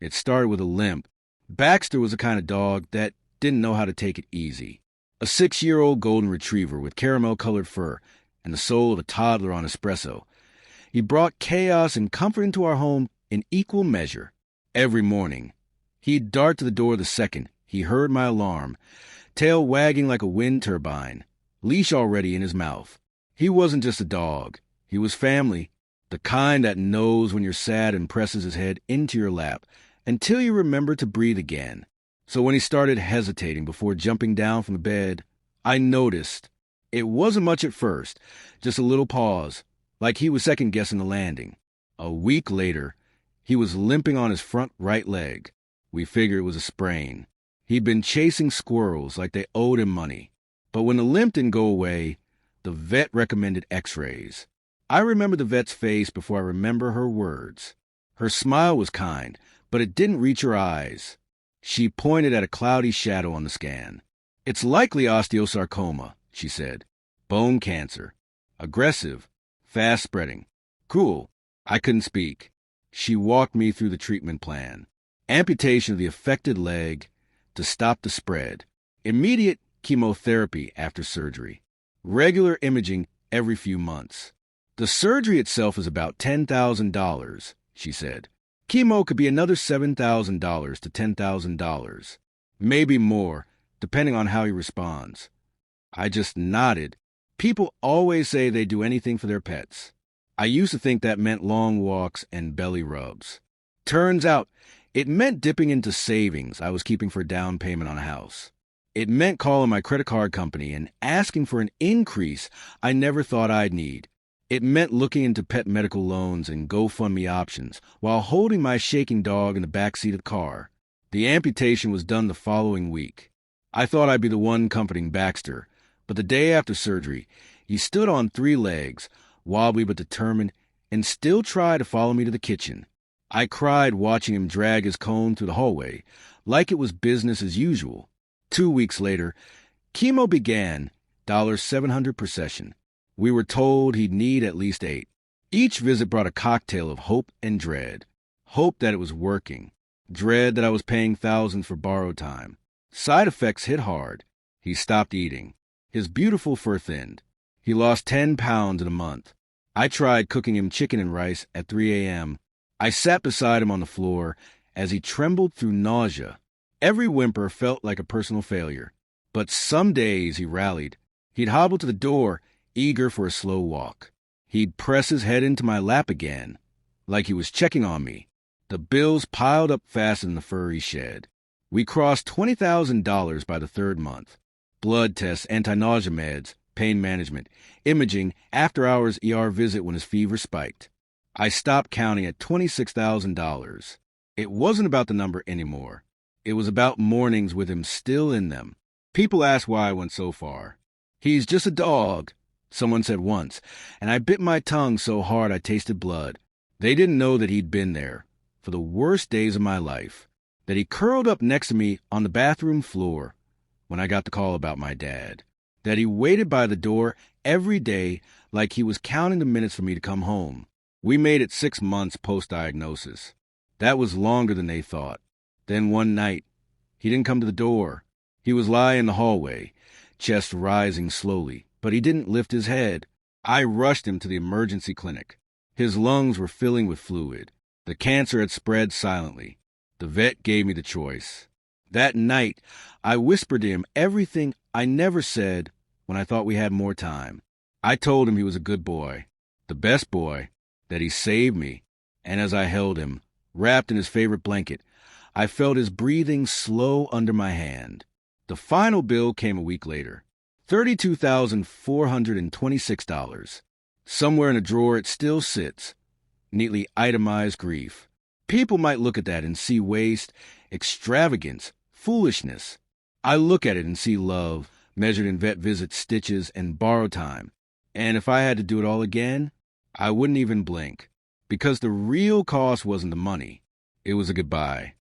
It started with a limp. Baxter was the kind of dog that didn't know how to take it easy. A 6-year-old golden retriever with caramel-colored fur and the soul of a toddler on espresso. He brought chaos and comfort into our home in equal measure. Every morning, he'd dart to the door the second he heard my alarm, tail wagging like a wind turbine, leash already in his mouth. He wasn't just a dog. He was family, the kind that knows when you're sad and presses his head into your lap until you remember to breathe again. So when he started hesitating before jumping down from the bed, I noticed. It wasn't much at first, just a little pause, like he was second-guessing the landing. A week later, he was limping on his front right leg. We figured it was a sprain. He'd been chasing squirrels like they owed him money. But when the limp didn't go away, the vet recommended x-rays. I remember the vet's face before I remember her words. Her smile was kind, but it didn't reach her eyes. She pointed at a cloudy shadow on the scan. "It's likely osteosarcoma," she said. "Bone cancer. Aggressive. Fast-spreading. Cruel." I couldn't speak. She walked me through the treatment plan. Amputation of the affected leg to stop the spread. Immediate chemotherapy after surgery. Regular imaging every few months. The surgery itself is about $10,000, she said. Chemo could be another $7,000 to $10,000. Maybe more, depending on how he responds. I just nodded. People always say they do anything for their pets. I used to think that meant long walks and belly rubs. Turns out, it meant dipping into savings I was keeping for a down payment on a house. It meant calling my credit card company and asking for an increase I never thought I'd need. It meant looking into pet medical loans and GoFundMe options while holding my shaking dog in the back seat of the car. The amputation was done the following week. I thought I'd be the one comforting Baxter, but the day after surgery, he stood on 3 legs, wobbly but determined, and still tried to follow me to the kitchen. I cried watching him drag his cone through the hallway, like it was business as usual. 2 weeks later, chemo began, $700 per session. We were told he'd need at least 8. Each visit brought a cocktail of hope and dread. Hope that it was working. Dread that I was paying thousands for borrowed time. Side effects hit hard. He stopped eating. His beautiful fur thinned. He lost 10 pounds in a month. I tried cooking him chicken and rice at 3 a.m. I sat beside him on the floor as he trembled through nausea. Every whimper felt like a personal failure. But some days he rallied. He'd hobble to the door, eager for a slow walk. He'd press his head into my lap again, like he was checking on me. The bills piled up faster than the furry shed. We crossed $20,000 by the 3rd month. Blood tests, anti-nausea meds, pain management, imaging, after-hours ER visit when his fever spiked. I stopped counting at $26,000. It wasn't about the number anymore. It was about mornings with him still in them. People ask why I went so far. "He's just a dog," someone said once, and I bit my tongue so hard I tasted blood. They didn't know that he'd been there, for the worst days of my life, that he curled up next to me on the bathroom floor when I got the call about my dad, that he waited by the door every day like he was counting the minutes for me to come home. We made it 6 months post-diagnosis. That was longer than they thought. Then one night, he didn't come to the door. He was lying in the hallway, chest rising slowly, but he didn't lift his head. I rushed him to the emergency clinic. His lungs were filling with fluid. The cancer had spread silently. The vet gave me the choice. That night, I whispered to him everything I never said when I thought we had more time. I told him he was a good boy, the best boy, that he saved me, and as I held him, wrapped in his favorite blanket, I felt his breathing slow under my hand. The final bill came a week later, $32,426. Somewhere in a drawer it still sits, neatly itemized grief. People might look at that and see waste, extravagance, foolishness. I look at it and see love, measured in vet visits, stitches, and borrowed time. And if I had to do it all again, I wouldn't even blink, because the real cost wasn't the money. It was a goodbye.